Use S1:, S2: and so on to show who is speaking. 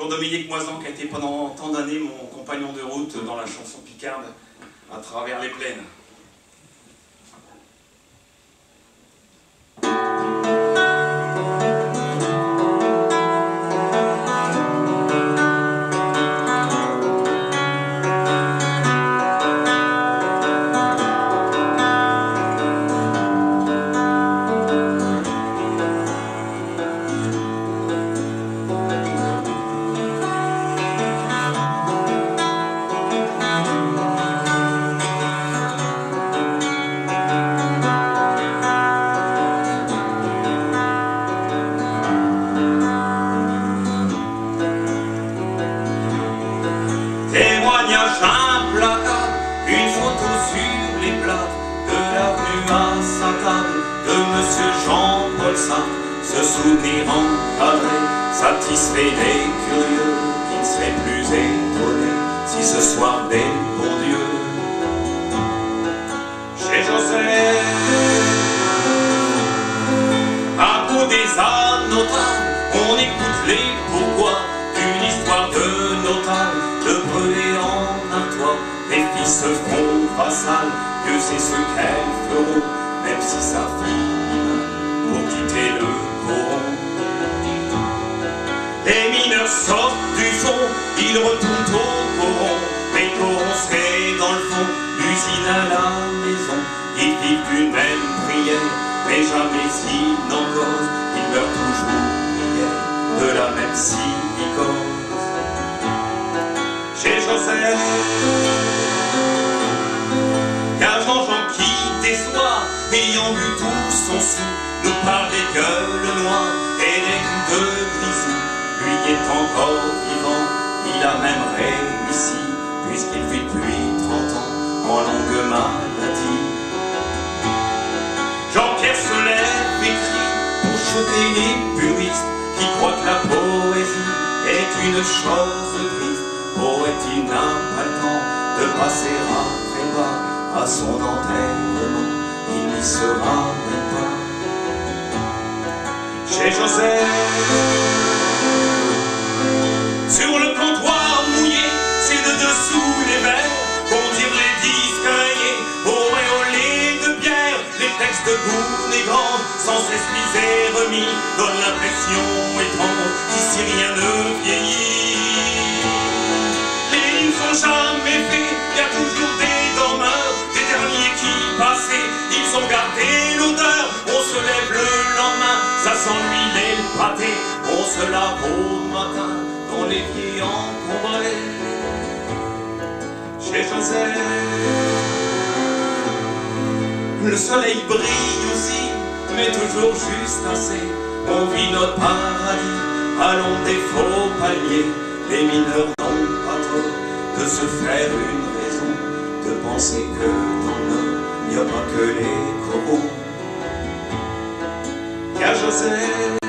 S1: pour Dominique Moisan, qui a été pendant tant d'années mon compagnon de route dans la chanson picarde à travers les plaines. Témoignage implacable, une photo sur les plaques de l'avenue à Sainte-Anne de Monsieur Jean-Paul Sartre. Ce souvenir encadré satisfait les curieux qui ne seraient plus étonnés si ce soir des bon Dieu chez Joseph, à bout des ânes notables, on écoute les pourquoi d'une histoire de notable, de brûler en un toit. Les filles se font vassales, Dieu sait ce qu'elles feront, même si ça finit mal pour quitter le coron. Les mineurs sortent du fond, ils retournent au coron, mais le coron c'est dans le fond, l'usine à la maison. Ils vivent d'une même prière, mais jamais s'ils n'en causent, ils meurent toujours hier de la même silicose. Chez Joseph, y'a Jean-Jean qui déçoit, ayant bu tout son sou, nous parle des gueules noires et des coups de grisou. Lui est encore vivant, il a même réussi, puisqu'il vit depuis 30 ans en longue maladie. Jean-Pierre se lève et crie pour choquer les puristes qui croient que la poésie est une chose triste. Poète, il n'a pas le temps de passer à prépa à son enterrement, il n'y sera même pas. Chez Joseph, sur le comptoir mouillé, c'est de dessous les verres qu'on tire les disques rayés, auréolés de bière. Les textes de Goût et Grande, sans cesse mis et remis, donnent l'impression étrange qu'ici rien ne vieillit. Jamais fait, y a toujours des dormeurs, des derniers qui passaient, ils ont gardé l'odeur. On se lève le lendemain, ça sent l'huile et le pâté, on se lave au matin dans l'évier encombré. Chez Joseph, le soleil brille aussi, mais toujours juste assez. On vit notre paradis à l'ombre des faux paliers. Les mineurs n'ont pas tort de se faire une raison, de penser que dans le Nord, il n'y a pas que les corons. Y'a Joseph.